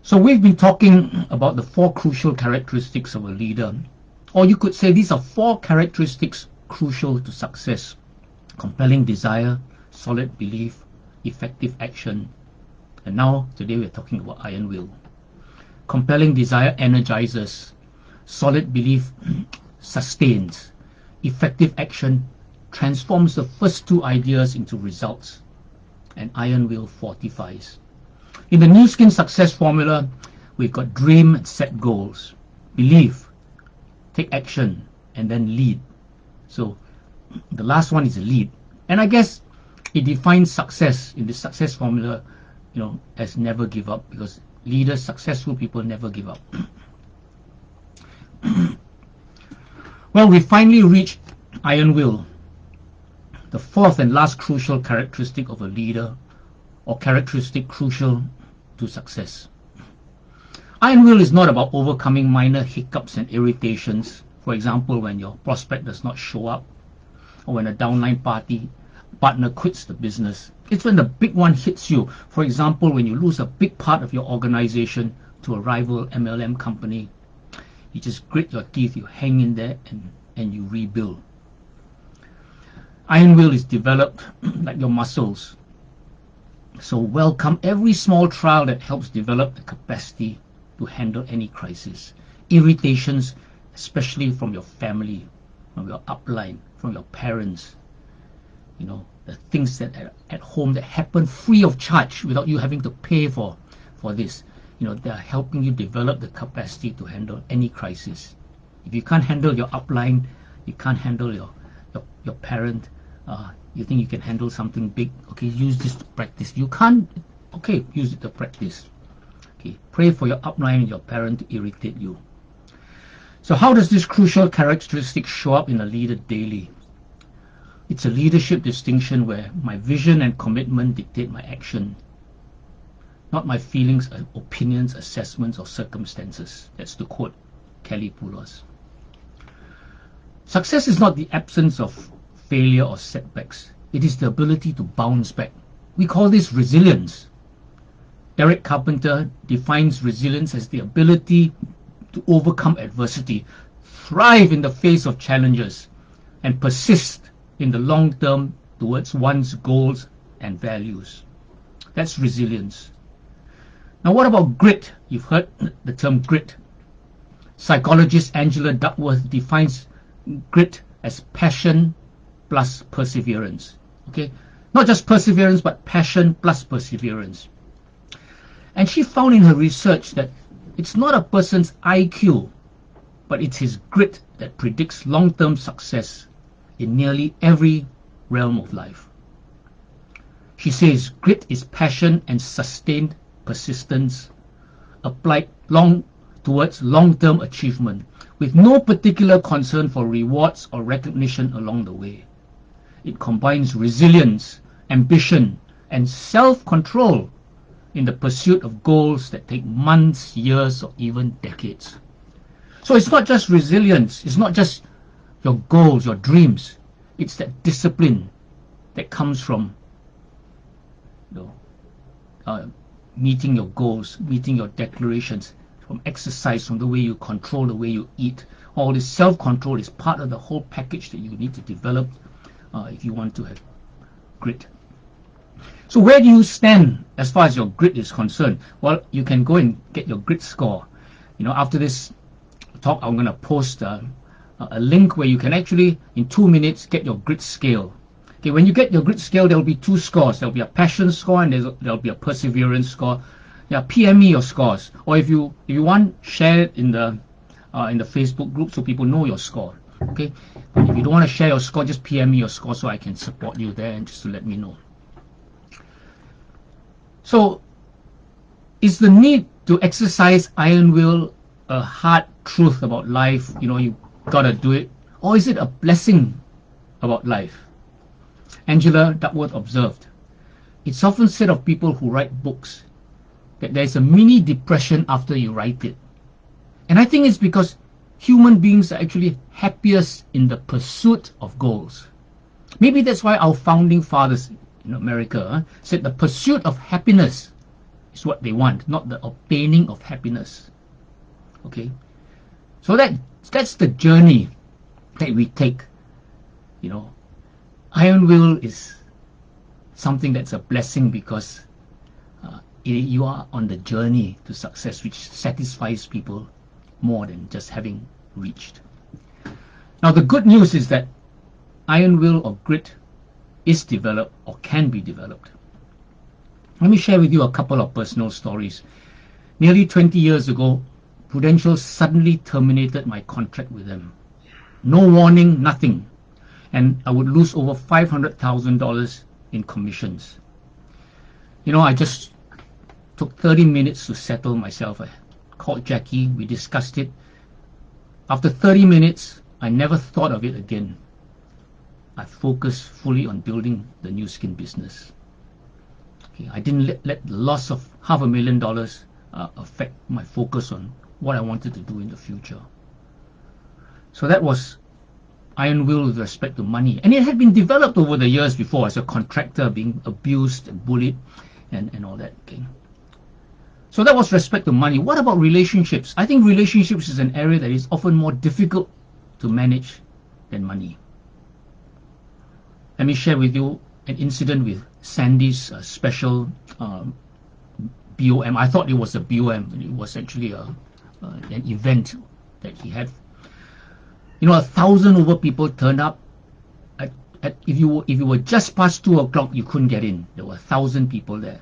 So we've been talking about the 4 crucial characteristics of a leader. Or you could say these are 4 characteristics crucial to success: compelling desire, solid belief, effective action. And now, today we're talking about iron will. Compelling desire energizes, solid belief sustains, effective action transforms the first 2 ideas into results, and iron will fortifies. In the New Skin Success Formula, we've got dream and set goals, believe, take action, and then lead. So the last one is lead. And I guess it defines success in the success formula, as never give up, because leaders, successful people never give up. Well, we finally reached iron will, the 4th and last crucial characteristic of a leader, or characteristic crucial to success. Iron will is not about overcoming minor hiccups and irritations. For example, when your prospect does not show up, or when a downline partner quits the business. It's when the big one hits you. For example, when you lose a big part of your organization to a rival MLM company, you just grit your teeth, you hang in there, and you rebuild. Iron will is developed like your muscles. So welcome every small trial that helps develop the capacity to handle any crisis. Irritations, especially from your family, from your upline, from your parents. The things that at home that happen free of charge without you having to pay for this. They're helping you develop the capacity to handle any crisis. If you can't handle your upline, you can't handle your parent, you think you can handle something big, okay, use this to practice. You can't, okay, use it to practice. Okay, pray for your upline and your parent to irritate you. So how does this crucial characteristic show up in a leader daily? It's a leadership distinction where my vision and commitment dictate my action, not my feelings, opinions, assessments, or circumstances. That's to quote Kelly Poulos. Success is not the absence of failure or setbacks. It is the ability to bounce back. We call this resilience. Eric Carpenter defines resilience as the ability to overcome adversity, thrive in the face of challenges, and persist in the long term towards one's goals and values. That's resilience. Now, what about grit? You've heard the term grit. Psychologist Angela Duckworth defines grit as passion plus perseverance. Okay, not just perseverance, but passion plus perseverance. And she found in her research that it's not a person's IQ, but it's his grit that predicts long-term success in nearly every realm of life. She says grit is passion and sustained persistence applied towards long-term achievement with no particular concern for rewards or recognition along the way. It combines resilience, ambition, and self-control in the pursuit of goals that take months, years, or even decades. So it's not just resilience, it's not just your goals, your dreams. It's that discipline that comes from meeting your goals, meeting your declarations, from exercise, from the way you control the way you eat. All this self-control is part of the whole package that you need to develop if you want to have grit. So where do you stand as far as your grit is concerned? Well, you can go and get your grit score. After this talk, I'm going to post a link where you can actually, in 2 minutes, get your grit scale. Okay, when you get your grit scale, there will be 2 scores. There will be a passion score and there will be a perseverance score. Yeah, PM me your scores, or if you want, share it in the Facebook group so people know your score. Okay, and if you don't want to share your score, just PM me your score so I can support you there and just to let me know. So, is the need to exercise iron will a hard truth about life? You gotta do it, or is it a blessing about life? Angela Duckworth observed, it's often said of people who write books that there's a mini depression after you write it. And I think it's because human beings are actually happiest in the pursuit of goals. Maybe that's why our founding fathers in America said the pursuit of happiness is what they want, not the obtaining of happiness. Okay, so that's the journey that we take. You know, iron will is something that's a blessing because you are on the journey to success, which satisfies people more than just having reached. Now, the good news is that iron will or grit is developed or can be developed. Let me share with you a couple of personal stories. Nearly 20 years ago, Prudential suddenly terminated my contract with them. No warning, nothing. And I would lose over $500,000 in commissions. You know, I just took 30 minutes to settle myself. I called Jackie, we discussed it. After 30 minutes, I never thought of it again. I focused fully on building the new skin business. Okay, I didn't let the loss of $500,000 affect my focus on what I wanted to do in the future. So that was iron will with respect to money. And it had been developed over the years before as a contractor, being abused and bullied and all that. Okay. So that was respect to money. What about relationships? I think relationships is an area that is often more difficult to manage than money. Let me share with you an incident with Sandy's special BOM. I thought it was a BOM. It was actually an event that he had. You know, 1,000 over people turned up. If you were just past 2 o'clock, you couldn't get in. There were 1,000 people there.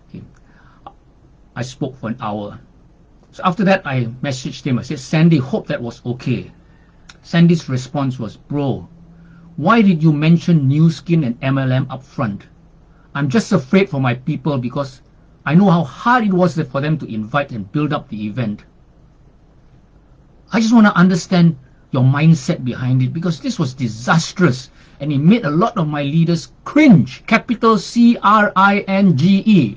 Okay. I spoke for an hour. So after that, I messaged him. I said, Sandy, hope that was okay. Sandy's response was, bro, why did you mention New Skin and MLM up front? I'm just afraid for my people because I know how hard it was for them to invite and build up the event. I just want to understand your mindset behind it because this was disastrous and it made a lot of my leaders cringe. Capital CRINGE.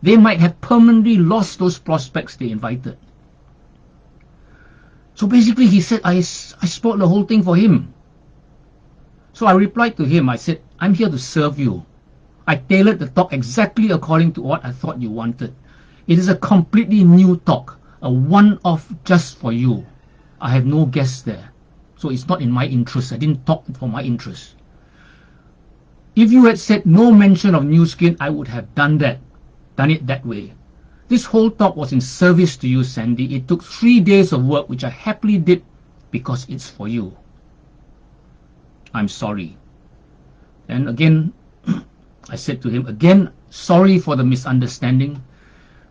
They might have permanently lost those prospects they invited. So basically he said I spoiled the whole thing for him. So I replied to him. I said, I'm here to serve you. I tailored the talk exactly according to what I thought you wanted. It is a completely new talk, a one-off just for you. I have no guests there. So it's not in my interest. I didn't talk for my interest. If you had said no mention of New Skin, I would have done it that way. This whole talk was in service to you, Sandy. It took 3 days of work, which I happily did because it's for you. I'm sorry. And again, I said to him, again, sorry for the misunderstanding.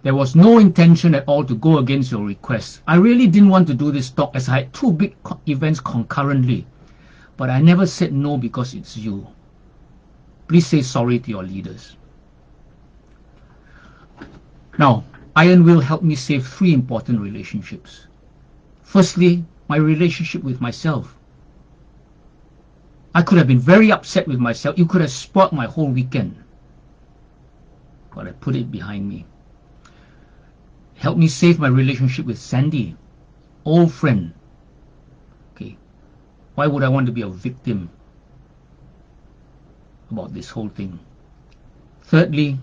There was no intention at all to go against your request. I really didn't want to do this talk as I had 2 big events concurrently. But I never said no because it's you. Please say sorry to your leaders. Now, iron will help me save 3 important relationships. Firstly, my relationship with myself. I could have been very upset with myself. You could have spoiled my whole weekend. But I put it behind me. Help me save my relationship with Sandy, old friend. Okay, why would I want to be a victim about this whole thing? Thirdly,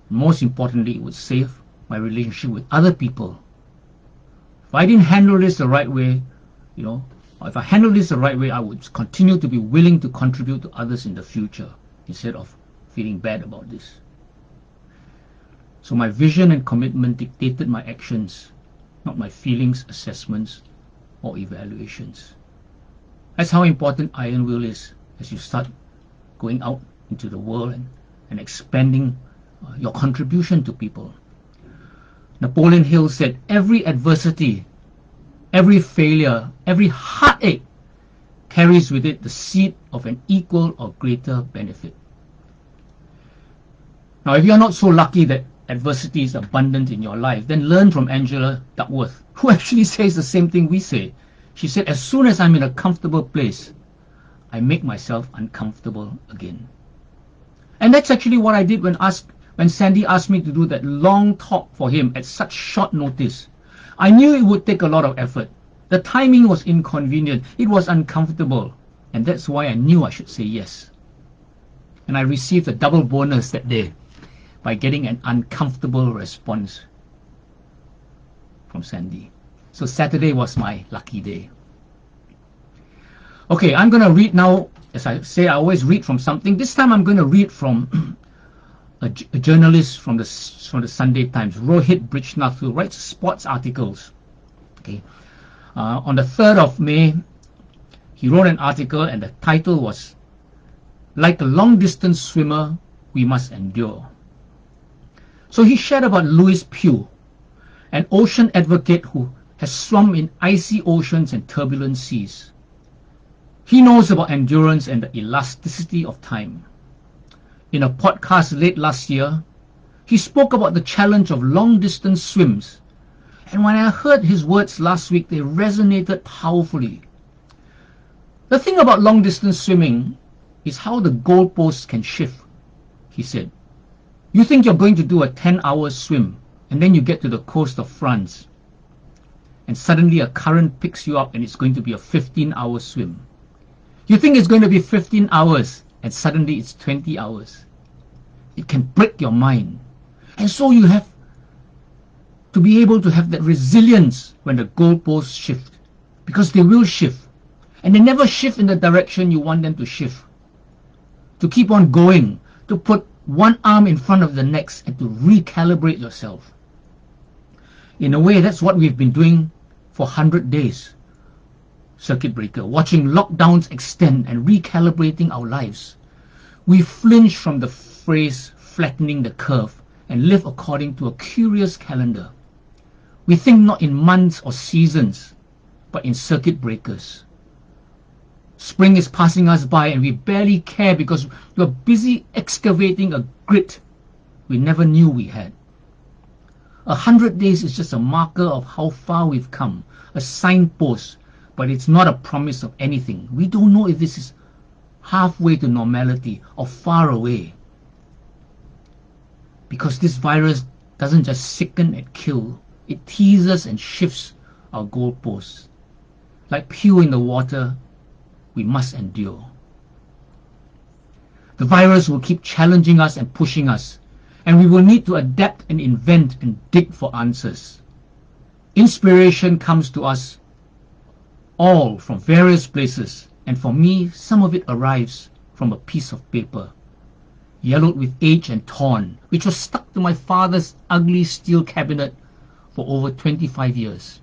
most importantly, it would save my relationship with other people. If I didn't handle this the right way, if I handle this the right way, I would continue to be willing to contribute to others in the future instead of feeling bad about this. So my vision and commitment dictated my actions, not my feelings, assessments, or evaluations. That's how important iron will is as you start going out into the world and expanding your contribution to people. Napoleon Hill said, every adversity, every failure, every heartache carries with it the seed of an equal or greater benefit. Now, if you're not so lucky that adversity is abundant in your life, then learn from Angela Duckworth, who actually says the same thing we say. She said, as soon as I'm in a comfortable place, I make myself uncomfortable again. And that's actually what I did when Sandy asked me to do that long talk for him at such short notice. I knew it would take a lot of effort. The timing was inconvenient. It was uncomfortable. And that's why I knew I should say yes. And I received a double bonus that day. by getting an uncomfortable response from Sandy. So Saturday was my lucky day. Okay, I'm going to read now. As I say, I always read from something. This time I'm going to read from a journalist from the Sunday Times, Rohit Brijnath, who writes sports articles. Okay, on the 3rd of May, he wrote an article, and the title was, "Like a long-distance swimmer, we must endure." So he shared about Louis Pugh, an ocean advocate who has swum in icy oceans and turbulent seas. He knows about endurance and the elasticity of time. In a podcast late last year, he spoke about the challenge of long-distance swims. And when I heard his words last week, they resonated powerfully. The thing about long-distance swimming is how the goalposts can shift, he said. You think you're going to do a 10-hour swim, and then you get to the coast of France, and suddenly a current picks you up and it's going to be a 15-hour swim. You think it's going to be 15 hours, and suddenly it's 20 hours. It can break your mind. And so you have to be able to have that resilience when the goalposts shift, because they will shift. And they never shift in the direction you want them to shift. To keep on going, to put one arm in front of the next, and to recalibrate yourself. In a way, that's what we've been doing for 100 days. Circuit breaker, watching lockdowns extend and recalibrating our lives. We flinch from the phrase flattening the curve and live according to a curious calendar. We think not in months or seasons, but in circuit breakers. Spring is passing us by and we barely care because we're busy excavating a grit we never knew we had. 100 days is just a marker of how far we've come, a signpost, but it's not a promise of anything. We don't know if this is halfway to normality or far away. Because this virus doesn't just sicken and kill, it teases and shifts our goalposts. Like Pew in the water, we must endure. The virus will keep challenging us and pushing us, and we will need to adapt and invent and dig for answers. Inspiration comes to us all from various places, and for me, some of it arrives from a piece of paper, yellowed with age and torn, which was stuck to my father's ugly steel cabinet for over 25 years.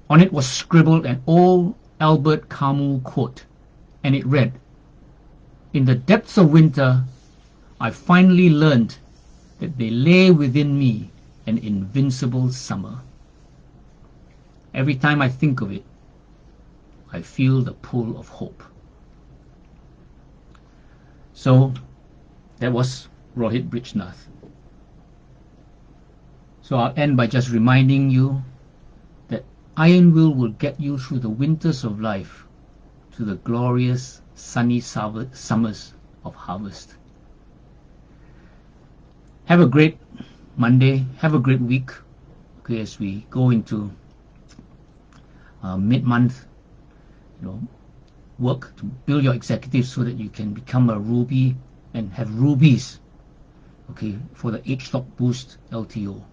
On it was scribbled an old Albert Camus quote, and it read, "In the depths of winter, I finally learned that there lay within me an invincible summer. Every time I think of it, I feel the pull of hope." So that was Rohit Brijnath. So I'll end by just reminding you that Iron will get you through the winters of life to the glorious sunny summers of harvest. Have a great Monday. Have a great week. Okay, as we go into mid-month, work to build your executives so that you can become a ruby and have rubies, okay, for the H Stock Boost LTO.